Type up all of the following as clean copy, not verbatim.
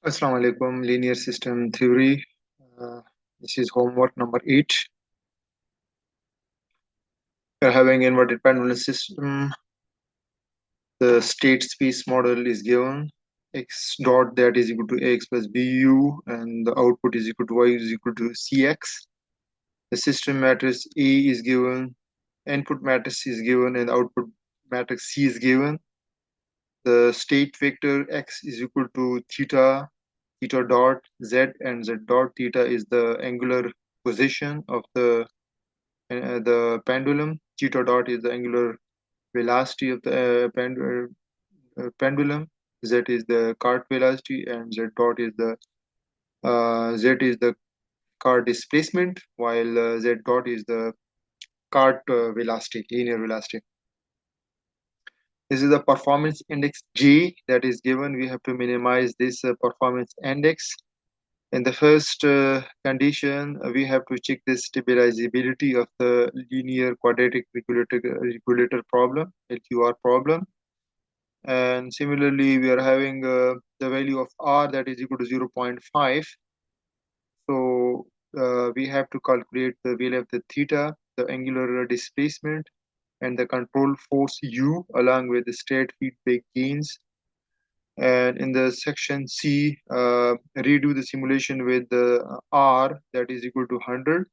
Assalamu alaikum, linear system theory. This is homework number 8. We're having inverted pendulum system. The state space model is given. X dot that is equal to Ax plus Bu, and the output is equal to Y is equal to Cx. The system matrix A is given, input matrix is given, and output matrix C is given. The state vector X is equal to theta dot Z, and Z dot theta is the angular position of the pendulum. Theta dot is the angular velocity of the pendulum. Z is the cart velocity, and Z dot is the cart displacement, while Z dot is the cart velocity, linear velocity. This is the performance index J that is given. We have to minimize this performance index. In the first condition, we have to check the stabilizability of the linear quadratic regulator problem, LQR problem. And similarly, we are having the value of R that is equal to 0.5. So we have to calculate the value of the theta, the angular displacement, and the control force U along with the state feedback gains. And in the section C, redo the simulation with the R that is equal to 100.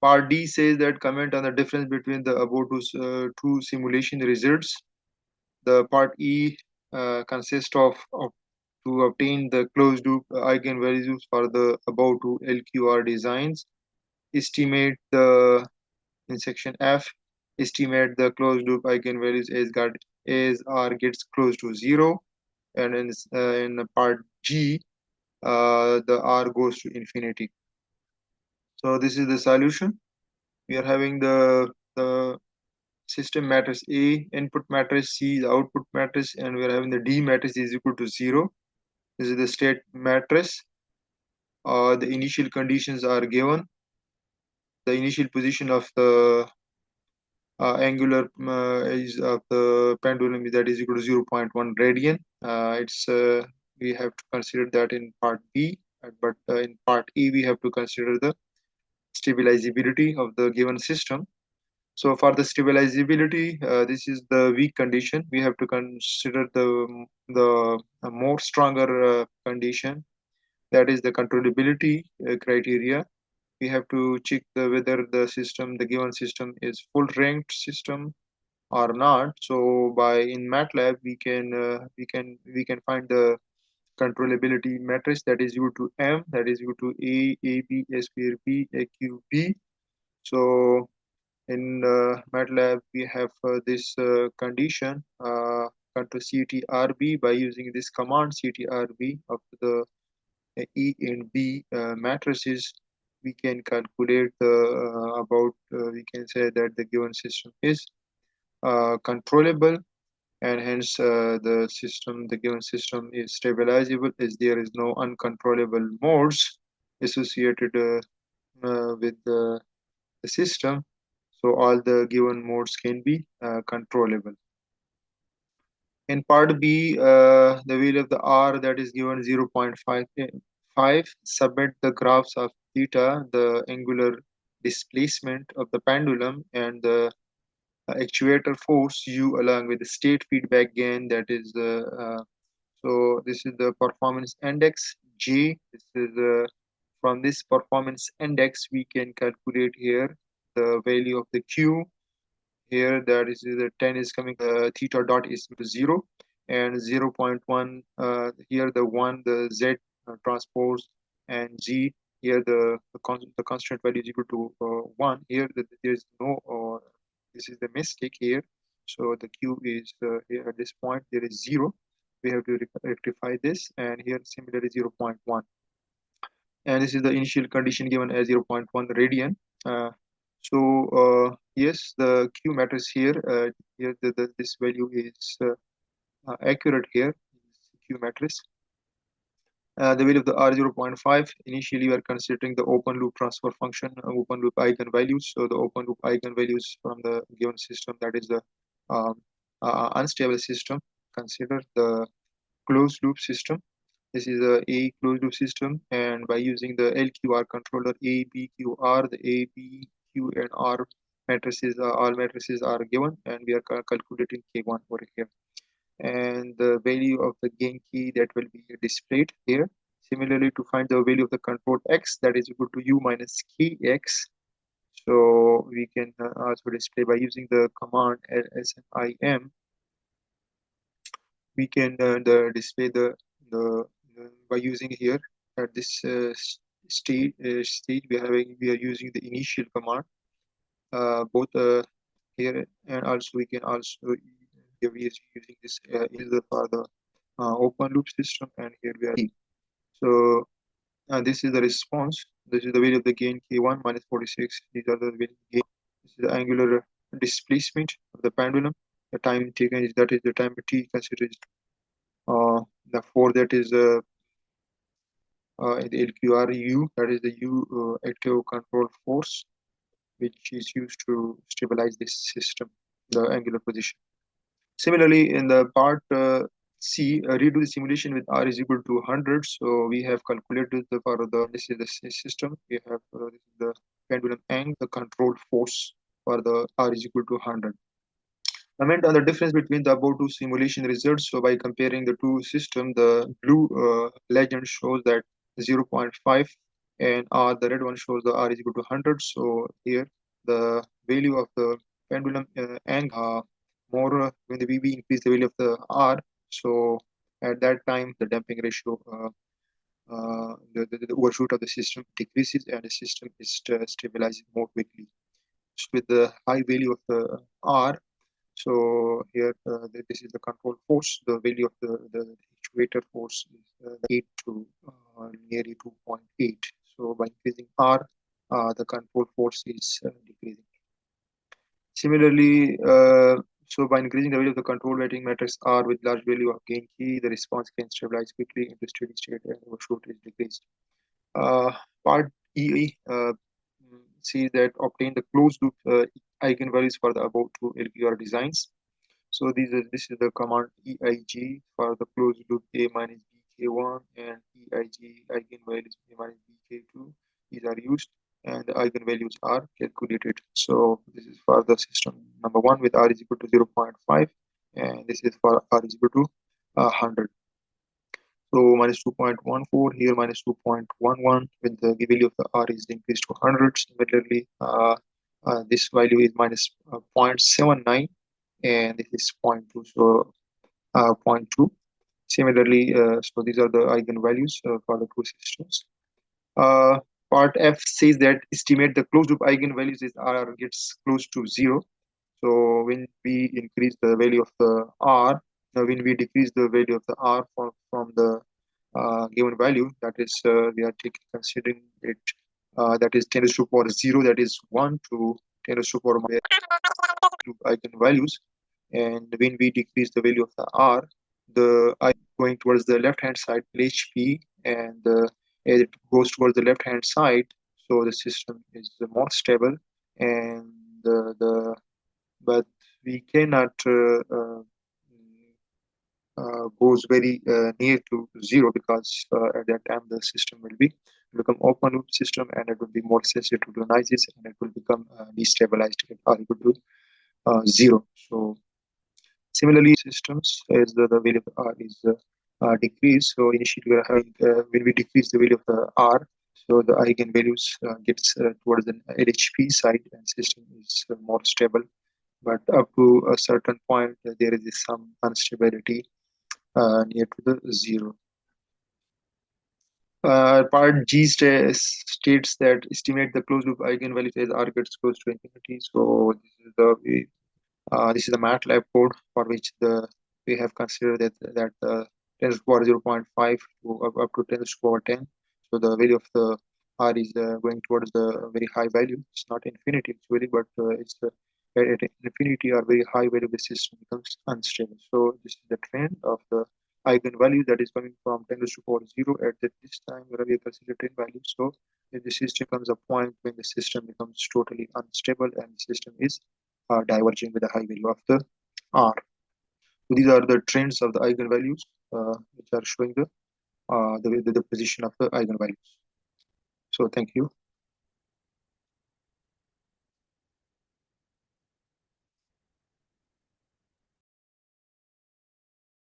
Part D says that comment on the difference between the above two simulation results. The part E consists of to obtain the closed loop eigenvalues for the above two LQR designs. Estimate the in section F, estimate the closed loop eigenvalues as R gets close to 0, and in part G, the R goes to infinity. So this is the solution. We are having the system matrix A, input matrix C, the output matrix, and we are having the D matrix is equal to 0. This is the state matrix. The initial conditions are given. The initial position of the angular is of the pendulum that is equal to 0.1 radian. It's we have to consider that in part B, but in part E we have to consider the stabilizability of the given system. So for the stabilizability, this is the weak condition. We have to consider the more stronger condition, that is the controllability criteria. We have to check whether the given system is full ranked system or not. So by in MATLAB we can find the controllability matrix that is equal to M, that is equal to A B S square B A Q B. So in MATLAB we have this condition control CTRB. By using this command CTRB of the E and B matrices, we can calculate we can say that the given system is controllable, and hence the given system is stabilizable as there is no uncontrollable modes associated with the system. So all the given modes can be controllable. In part B, the value of the R that is given 0.55. Submit the graphs of theta, the angular displacement of the pendulum, and the actuator force U along with the state feedback gain, that is so this is the performance index J. This is from this performance index we can calculate here the value of the Q. Here that is the 10 is coming, theta dot is equal to 0, and 0.1 here the 1, the Z transpose, and G here the constant value is equal to 1. Here there is no this is the mistake here. So the Q is here at this point there is 0. We have to rectify this, and here similarly 0.1. And this is the initial condition given as 0.1 radian. Yes, the Q matrix here, this value is accurate here, Q matrix. The value of the R 0.5, initially we are considering the open loop transfer function, open loop eigenvalues. So the open loop eigenvalues from the given system, that is the um, unstable system, consider the closed loop system. This is a closed loop system, and by using the LQR controller A, B, Q, R, the A, B, Q, and R matrices, all matrices are given, and we are calculating K1 over here. And the value of the gain key that will be displayed here. Similarly, to find the value of the control X, that is equal to U minus KX. So we can also display by using the command LSIM. We can display the by using here at this stage we are using the initial command both here, and also we can also here we are using this is for the open loop system, and here we are. So this is the response. This is the value of the gain k1 minus 46. These are the value gain. This is the angular displacement of the pendulum. The time taken is, that is the time t considered. The 4, that is the LQRU, that is the U active control force, which is used to stabilize this system, the angular position. Similarly, in the part C, redo the simulation with R is equal to 100. So we have calculated for the, this is the system. We have this is the pendulum angle, the control force for the R is equal to 100. Comment on the difference between the above two simulation results. So by comparing the two systems, the blue legend shows that 0.5, and the red one shows the R is equal to 100. So here the value of the pendulum angle more when the VB increase the value of the R. So at that time the damping ratio the overshoot of the system decreases, and the system is stabilizing more quickly. So with the high value of the R, so here, this is the control force. The value of the actuator force is 8 to nearly 2.8. So by increasing R, the control force is decreasing. Similarly, so by increasing the value of the control weighting matrix R with large value of gain key, the response can stabilize quickly into steady state and overshoot is decreased. Uh, Part E sees that obtain the closed loop eigenvalues for the above two LQR designs. So this is the command EIG for the closed loop A minus BK1, and EIG eigenvalues A minus BK2. These are used, and the eigenvalues are calculated. So this is for the system number 1 with R is equal to 0.5, and this is for R is equal to 100. So minus 2.14 here, minus 2.11 with the value of the R is increased to 100. Similarly, this value is minus 0.79, and this is 0.2, so 0.2. Similarly, so these are the eigenvalues for the two systems. Part F says that estimate the closed loop eigenvalues is R gets close to 0. So when we increase the value of the R, when we decrease the value of the R from the given value, that is we are considering it that is 10 to the power 0, that is 1 to 10 to the power eigenvalues. And when we decrease the value of the R, the I going towards the left hand side HP, and as it goes towards the left hand side, so the system is more stable, and the but we cannot goes very near to 0, because at that time the system will become open loop system, and it will be more sensitive to noises, and it will become destabilized or equal to 0. So similarly, systems as the value of the R is decreased. So initially we are having when we decrease the value of the R, so the eigenvalues gets towards the LHP side, and system is more stable. But up to a certain point, there is some instability near to the 0. Part G states that estimate the closed loop eigenvalues as R gets close to infinity. So this is the MATLAB code for which we have considered that 10 to the power 0.5 to up to 10 to the power 10. So the value of the R is going towards the very high value. It's not infinity actually, but it's at infinity or very high value, the system becomes unstable. So this is the trend of the eigenvalue that is coming from 10 to the power 0 at this time where we consider 10 values. So if the system comes a point when the system becomes totally unstable and the system is diverging with a high value of the R. So these are the trends of the eigenvalues, which are showing the position of the eigenvalues. So thank you.